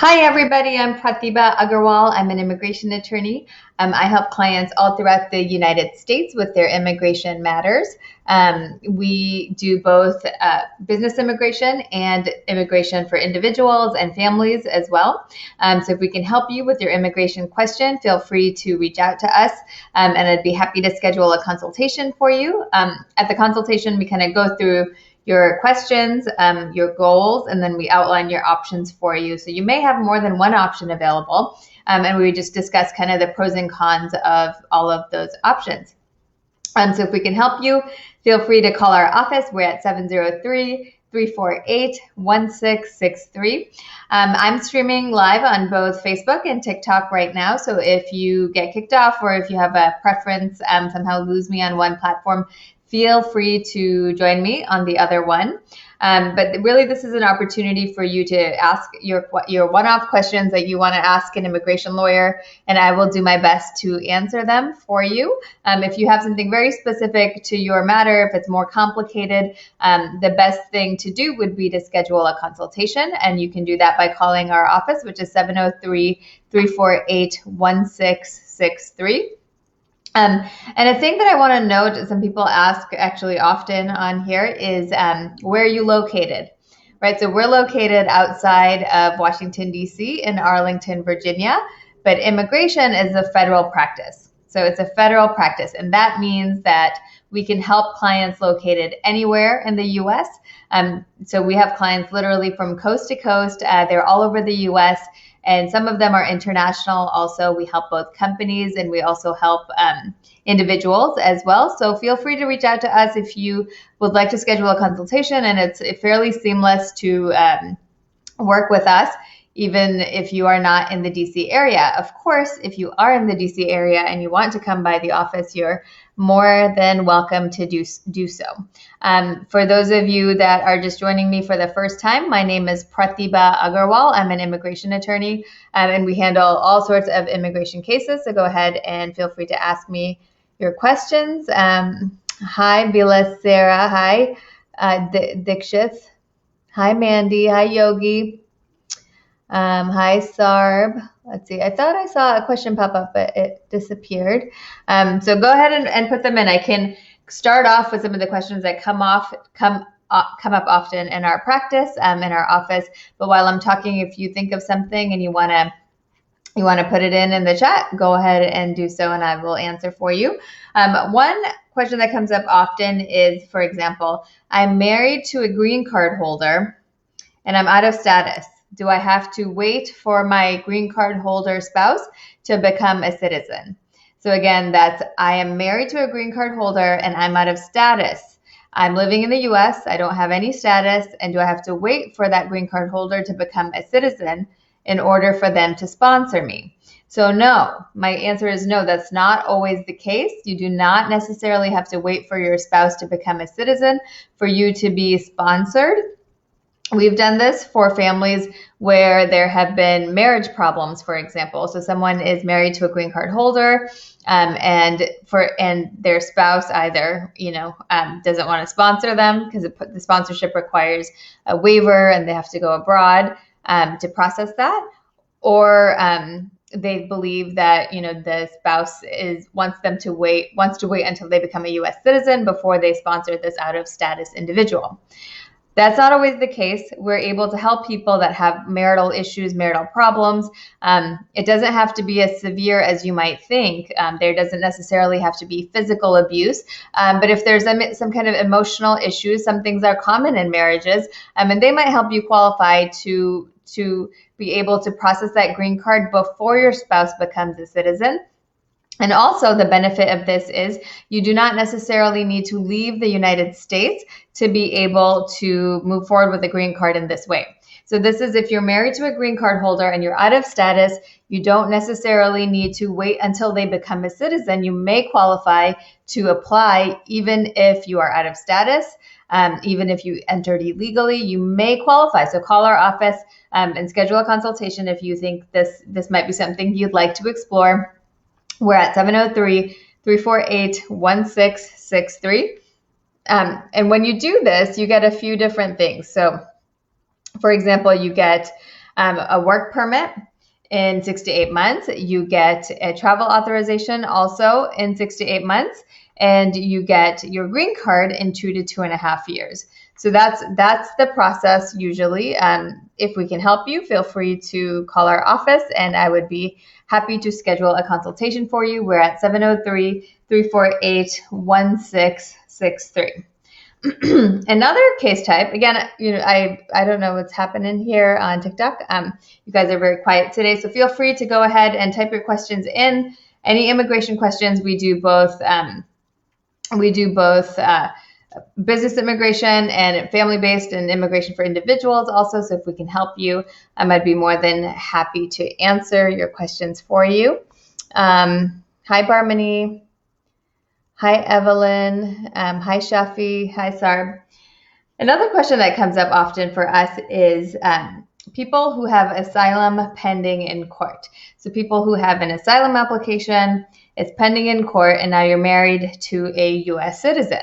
Hi, everybody. I'm Pratibha Agarwal. I'm an immigration attorney. I help clients all throughout the United States with their immigration matters. We do both business immigration and immigration for individuals and families as well. So if we can help you with your immigration question, feel free to reach out to us, and I'd be happy to schedule a consultation for you. At the consultation, we kind of go through your questions, your goals, and then we outline your options for you. So you may have more than one option available, and we just discuss kind of the pros and cons of all of those options. So if we can help you, feel free to call our office. We're at 703-348-1663. I'm streaming live on both Facebook and TikTok right now. So if you get kicked off or if you have a preference, somehow lose me on one platform, feel free to join me on the other one. But really, this is an opportunity for you to ask your one-off questions that you want to ask an immigration lawyer, and I will do my best to answer them for you. If you have something very specific to your matter, if it's more complicated, the best thing to do would be to schedule a consultation, and you can do that by calling our office, which is 703-348-1663. And a thing that I want to note, some people ask actually often on here is where are you located, right? So we're located outside of Washington, D.C. in Arlington, Virginia, but immigration is a federal practice. So it's a federal practice, and that means that we can help clients located anywhere in the U.S. So we have clients literally from coast to coast. They're all over the U.S., and some of them are international. Also, we help both companies and we also help individuals as well. So feel free to reach out to us if you would like to schedule a consultation, and it's fairly seamless to work with us, even if you are not in the DC area. Of course, if you are in the DC area and you want to come by the office, you're more than welcome to do so. For those of you that are just joining me for the first time, my name is Pratibha Agarwal. I'm an immigration attorney, and we handle all sorts of immigration cases. So go ahead and feel free to ask me your questions. Hi, Bila Sarah. Hi, Dikshith. Hi, Mandy. Hi, Yogi. Hi, Sarb. Let's see. I thought I saw a question pop up, but it disappeared. So go ahead and put them in. I can start off with some of the questions that come up often in our practice, in our office. But while I'm talking, if you think of something and you want to put it in the chat, go ahead and do so, and I will answer for you. One question that comes up often is, for example, I'm married to a green card holder, and I'm out of status. Do I have to wait for my green card holder spouse to become a citizen? So again, I am married to a green card holder and I'm out of status. I'm living in the US, I don't have any status, and do I have to wait for that green card holder to become a citizen in order for them to sponsor me? So no, my answer is no, that's not always the case. You do not necessarily have to wait for your spouse to become a citizen for you to be sponsored. We've done this for families where there have been marriage problems, for example. So someone is married to a green card holder, and their spouse either, doesn't want to sponsor them because the sponsorship requires a waiver and they have to go abroad to process that, or they believe that the spouse wants to wait until they become a U.S. citizen before they sponsor this out of status individual. That's not always the case. We're able to help people that have marital issues, marital problems. It doesn't have to be as severe as you might think. There doesn't necessarily have to be physical abuse. But if there's some kind of emotional issues, some things are common in marriages, and they might help you qualify to be able to process that green card before your spouse becomes a citizen. And also the benefit of this is you do not necessarily need to leave the United States to be able to move forward with a green card in this way. So this is if you're married to a green card holder and you're out of status, you don't necessarily need to wait until they become a citizen. You may qualify to apply even if you are out of status, even if you entered illegally, you may qualify. So call our office and schedule a consultation if you think this might be something you'd like to explore. We're at 703-348-1663. And when you do this, you get a few different things. So, for example, you get a work permit in 6 to 8 months. You get a travel authorization also in 6 to 8 months, and you get your green card in 2 to 2.5 years. So that's the process usually. If we can help you, feel free to call our office, and I would be happy to schedule a consultation for you. We're at 703-348-1663. Another case type, again, I don't know what's happening here on TikTok. You guys are very quiet today, so feel free to go ahead and type your questions in. Any immigration questions, we do both business immigration and family-based and immigration for individuals also. So if we can help you, I'd be more than happy to answer your questions for you. Hi, Barmani. Hi, Evelyn. Hi, Shafi. Hi, Sarb. Another question that comes up often for us is people who have asylum pending in court. So people who have an asylum application, it's pending in court, and now you're married to a U.S. citizen.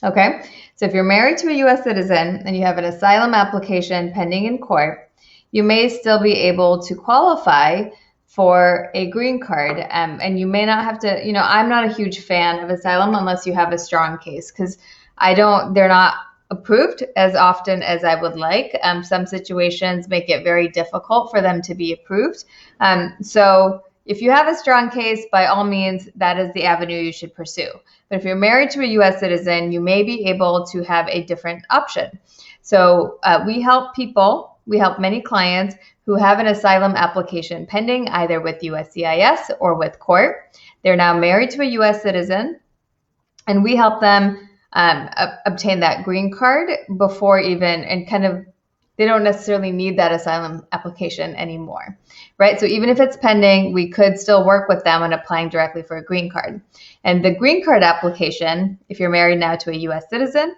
Okay, so if you're married to a U.S. citizen and you have an asylum application pending in court, you may still be able to qualify for a green card. And you may not have to, I'm not a huge fan of asylum unless you have a strong case, because they're not approved as often as I would like. Some situations make it very difficult for them to be approved. So if you have a strong case, by all means, that is the avenue you should pursue. But if you're married to a U.S. citizen, you may be able to have a different option. So we help many clients who have an asylum application pending, either with USCIS or with court. They're now married to a U.S. citizen, and we help them obtain that green card before they don't necessarily need that asylum application anymore, right? So even if it's pending, we could still work with them on applying directly for a green card. And the green card application, if you're married now to a U.S. citizen,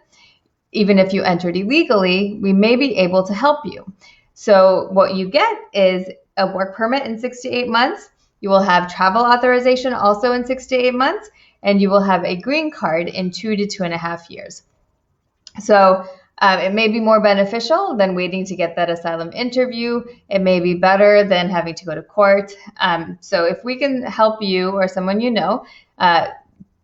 even if you entered illegally, we may be able to help you. So what you get is a work permit in 6 to 8 months. You will have travel authorization also in 6 to 8 months, and you will have a green card in 2 to 2.5 years. So it may be more beneficial than waiting to get that asylum interview. It may be better than having to go to court. So if we can help you or someone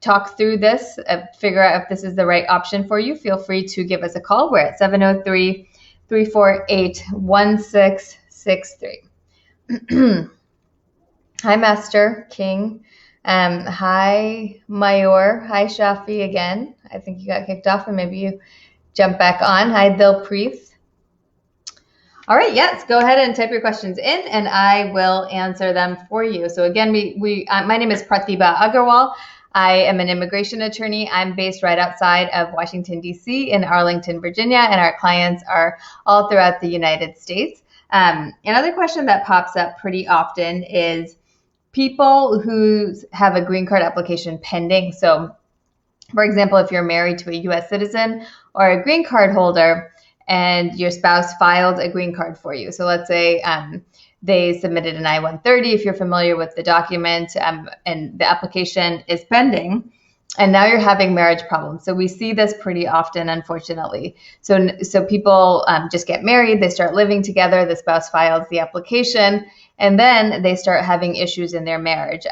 talk through this, figure out if this is the right option for you, feel free to give us a call. We're at 703-348-1663. Hi, Master King. Hi, Mayor. Hi, Shafi again. I think you got kicked off and maybe you jump back on. Hi, Dilpreet. All right, yes, go ahead and type your questions in and I will answer them for you. So again, my name is Pratibha Agarwal. I am an immigration attorney. I'm based right outside of Washington, D.C. in Arlington, Virginia, and our clients are all throughout the United States. Another question that pops up pretty often is people who have a green card application pending. So, for example, if you're married to a U.S. citizen or a green card holder and your spouse filed a green card for you. So let's say they submitted an I-130, if you're familiar with the document, and the application is pending, and now you're having marriage problems. So we see this pretty often, unfortunately. So people just get married, they start living together, the spouse files the application, and then they start having issues in their marriage.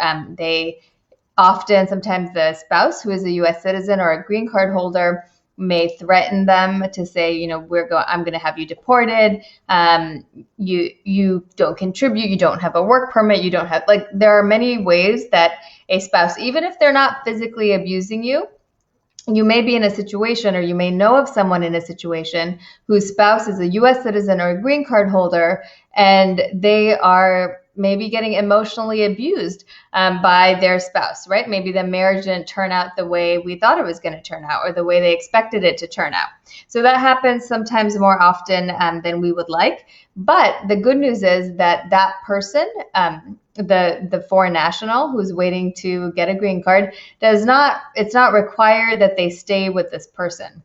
Sometimes the spouse, who is a U.S. citizen or a green card holder, may threaten them to say, I'm going to have you deported. You don't contribute. You don't have a work permit. You don't have, there are many ways that a spouse, even if they're not physically abusing you, you may be in a situation, or you may know of someone in a situation whose spouse is a U.S. citizen or a green card holder, and they are maybe getting emotionally abused by their spouse, right? Maybe the marriage didn't turn out the way we thought it was going to turn out, or the way they expected it to turn out. So that happens sometimes more often than we would like. But the good news is that person, the foreign national who's waiting to get a green card, it's not required that they stay with this person.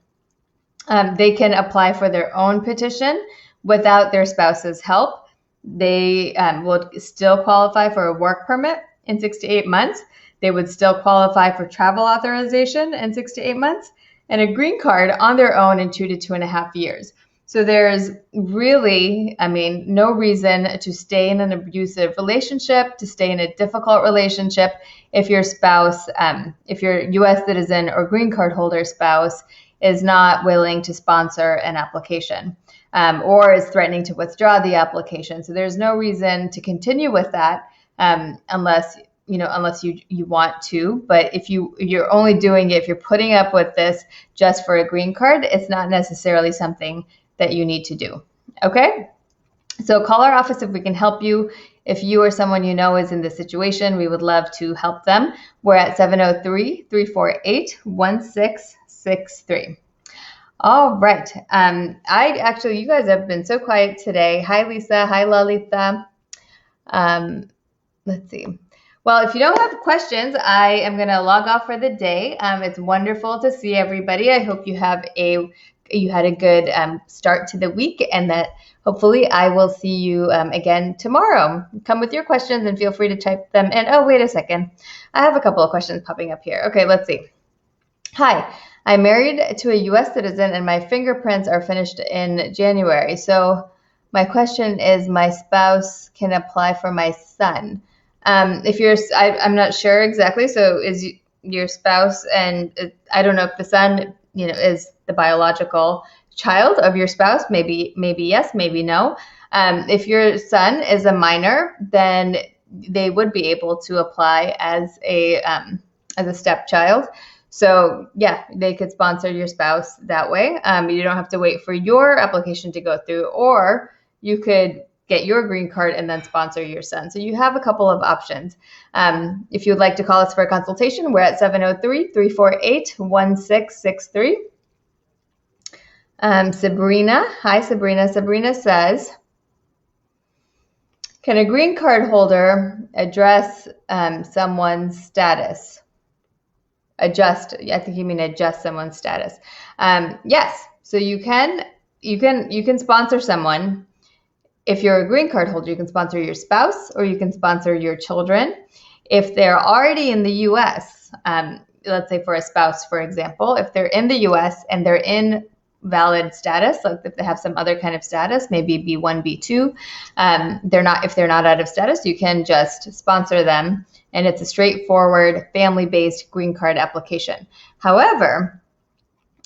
They can apply for their own petition without their spouse's help. They will still qualify for a work permit in 6 to 8 months. They would still qualify for travel authorization in 6 to 8 months, and a green card on their own in 2 to 2.5 years. So there's really, no reason to stay in an abusive relationship, to stay in a difficult relationship if your spouse, if your U.S. citizen or green card holder spouse is not willing to sponsor an application, or is threatening to withdraw the application. So there's no reason to continue with that, unless you want to. But if you're only doing it, if you're putting up with this just for a green card, it's not necessarily something that you need to do. Okay? So call our office if we can help you. If you or someone you know is in this situation, we would love to help them. We're at 703-348-1663. All right. You guys have been so quiet today. Hi, Lisa. Hi, Lalita. Let's see. Well, if you don't have questions, I am going to log off for the day. It's wonderful to see everybody. I hope you had a good start to the week, and that hopefully I will see you again tomorrow. Come with your questions and feel free to type them in. Oh, wait a second. I have a couple of questions popping up here. Okay, let's see. Hi, I'm married to a U.S. citizen and my fingerprints are finished in January. So my question is, my spouse can apply for my son. I'm not sure exactly. So is your spouse, and I don't know if the son, is the biological child of your spouse. Maybe yes, maybe no. If your son is a minor, then they would be able to apply as a stepchild. So yeah, they could sponsor your spouse that way. You don't have to wait for your application to go through, or you could get your green card and then sponsor your son. So you have a couple of options. If you would like to call us for a consultation, we're at 703-348-1663. Sabrina. Hi, Sabrina. Sabrina says, can a green card holder address someone's status? Adjust someone's status. Yes. So you can sponsor someone. If you're a green card holder, you can sponsor your spouse or you can sponsor your children. If they're already in the U.S., let's say for a spouse, for example, if they're in the U.S. and they're in valid status, like if they have some other kind of status, maybe B1, B2, if they're not out of status, you can just sponsor them. And it's a straightforward family-based green card application. However,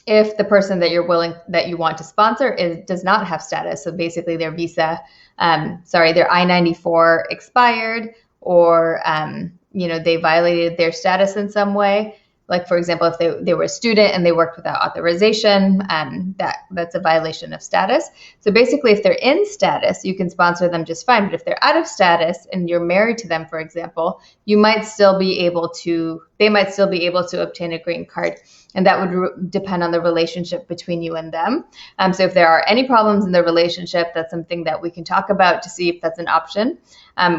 if the person that you want to sponsor does not have status, so basically their their I-94 expired, or they violated their status in some way. Like, for example, if they were a student and they worked without authorization, that's a violation of status. So basically, if they're in status, you can sponsor them just fine. But if they're out of status and you're married to them, for example, they might still be able to obtain a green card. And that would depend on the relationship between you and them. So if there are any problems in the relationship, that's something that we can talk about to see if that's an option.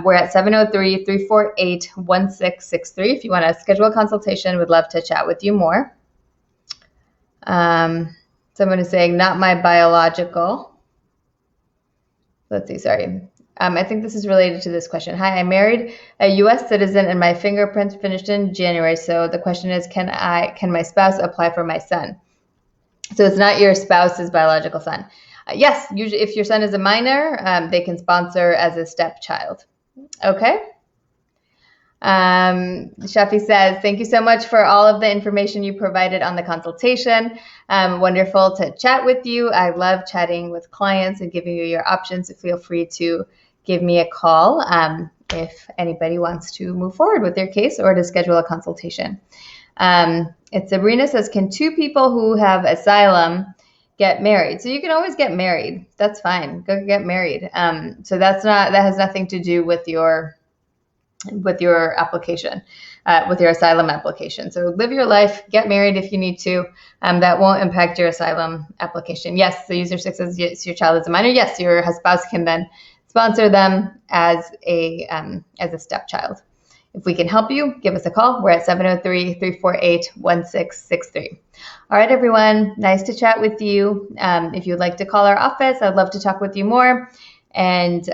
We're at 703-348-1663. If you want to schedule a consultation, we'd love to chat with you more. Someone is saying, not my biological. Let's see, sorry. I think this is related to this question. Hi, I married a U.S. citizen and my fingerprints finished in January. So the question is, can my spouse apply for my son? So it's not your spouse's biological son. Yes, usually if your son is a minor, they can sponsor as a stepchild. Okay. Shafi says, thank you so much for all of the information you provided on the consultation. Wonderful to chat with you. I love chatting with clients and giving you your options. So feel free to give me a call if anybody wants to move forward with their case or to schedule a consultation. Sabrina says, can two people who have asylum get married? So you can always get married. That's fine. Go get married. So that has nothing to do with your application, with your asylum application. So live your life, get married if you need to. That won't impact your asylum application. Yes, the user 6 says, yes, your child is a minor. Yes, your spouse can then sponsor them as a stepchild. If we can help you, give us a call. We're at 703-348-1663. All right, everyone. Nice to chat with you. If you'd like to call our office, I'd love to talk with you more. And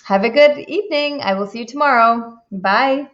have a good evening. I will see you tomorrow. Bye.